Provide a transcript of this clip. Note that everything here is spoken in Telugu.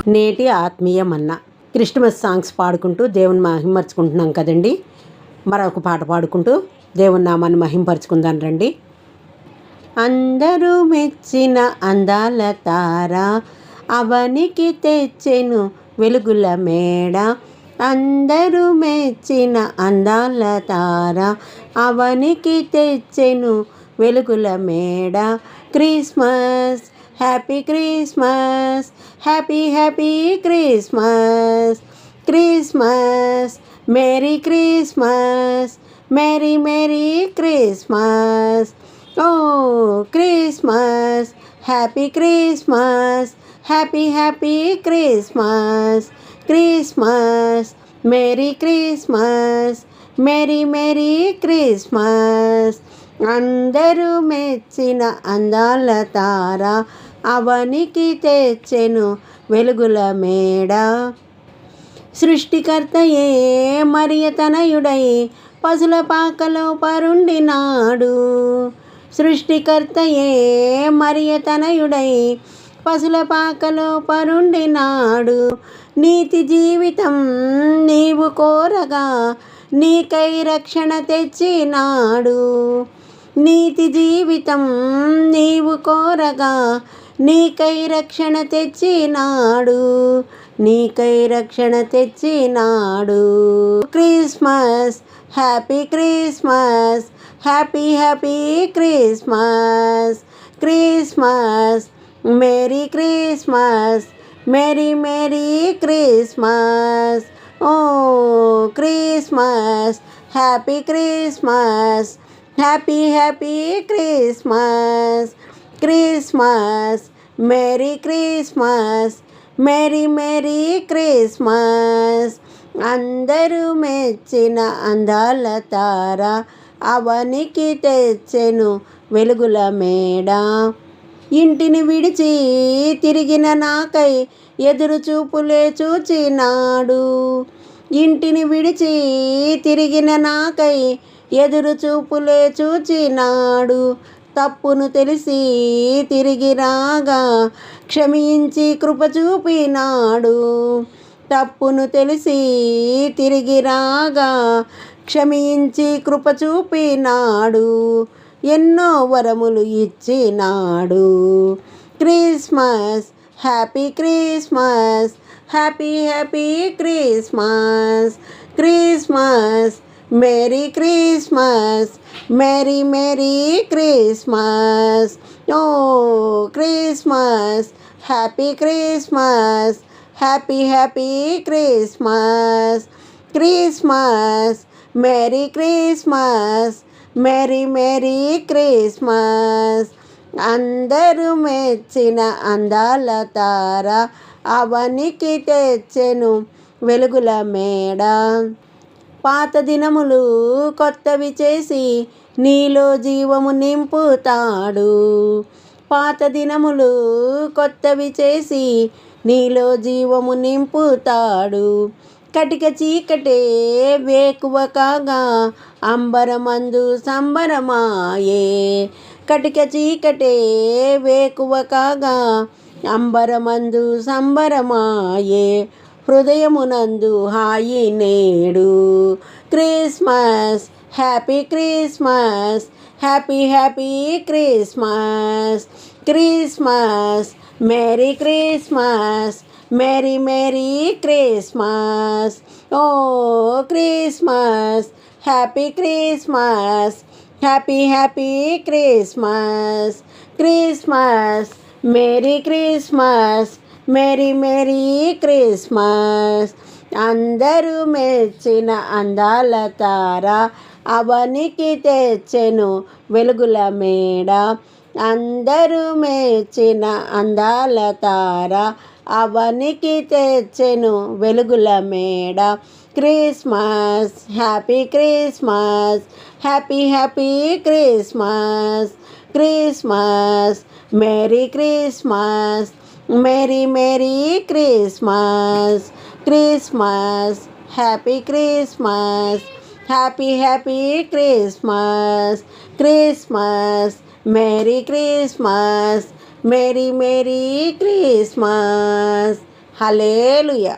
నేటి ఆత్మీయ మన్నా క్రిస్టమస్ సాంగ్స్ పాడుకుంటూ దేవుని మహిమపరుచుకుంటున్నాం కదండి. మరొక పాట పాడుకుంటూ దేవుని నామాన్ని మహిమపరుచుకుందాం రండి. అందరూ మెచ్చిన అందాల తార అవనికి తెచ్చెను వెలుగుల మేడ. అందరూ మెచ్చిన అందాల తార అవనికి తెచ్చెను వెలుగుల మేడ. Christmas happy Christmas happy happy Christmas. Christmas merry Christmas merry merry Christmas. ఓ Christmas happy Christmas happy happy Christmas. Christmas merry Christmas merry merry Christmas. అందరూ మెచ్చిన అందాల తార అవనికి తెచ్చెను వెలుగుల మేడ. సృష్టికర్తయే మరియ తనయుడై పశుల పాకలో పరుండినాడు. సృష్టికర్తయే మరియ తనయుడై పశుల పాకలో పరుండినాడు. నీతి జీవితం నీవు కోరగా నీకై రక్షణ తెచ్చినాడు. నీతి జీవితం నీవు కోరగా నీకై రక్షణ తెచ్చినాడు. నీకై రక్షణ తెచ్చినాడు. Christmas happy Christmas happy happy Christmas. Christmas merry Christmas merry merry Christmas. ఓ Christmas happy Christmas happy happy Christmas. Christmas merry Christmas merry merry Christmas. అందరూ మెచ్చిన అందాల తార అవనికి తెచ్చెను వెలుగుల మేడ. ఇంటిని విడిచి తిరిగిన నాకై ఎదురు చూపులే చూచినాడు. ఇంటిని విడిచి తిరిగిన నాకై ఎదురు చూపులే చూచినాడు. తప్పును తెలిసి తిరిగి రాగా క్షమించి కృప చూపినాడు. తప్పును తెలిసి తిరిగి రాగా క్షమించి కృప చూపినాడు. ఎన్నో వరములు ఇచ్చినాడు. Christmas happy Christmas happy happy Christmas. Christmas merry Christmas merry merry Christmas. ఓ Christmas happy Christmas happy happy Christmas. Christmas merry Christmas merry merry Christmas. అందరూ మెచ్చిన అందాల తార అవనికి తెచ్చెను వెలుగుల మేడ. పాత దినములు కొత్తవి చేసి నీలో జీవము నింపుతాడు. పాత దినములు కొత్తవి చేసి నీలో జీవము నింపుతాడు. కటిక చీకటే వేకువ కాగా అంబరమందు సంబరమాయే. కటిక చీకటే వేకువ కాగా అంబరమందు సంబరమాయే. హృదయమునందు హాయి నేడు. Christmas happy Christmas happy happy Christmas. Christmas merry Christmas merry merry Christmas. ఓ Christmas happy Christmas happy happy Christmas. Christmas merry Christmas merry merry Christmas. అందరూ మెచ్చిన అందాల తార అవనికి తెచ్చెను వెలుగుల మేడ. అందరూ మెచ్చిన అందాల తార అవనికి తెచ్చెను వెలుగుల మేడ. Christmas happy Christmas happy happy Christmas. Christmas merry Christmas merry merry Christmas. Christmas happy Christmas happy happy Christmas. Christmas merry Christmas merry merry Christmas. హల్లెలూయా.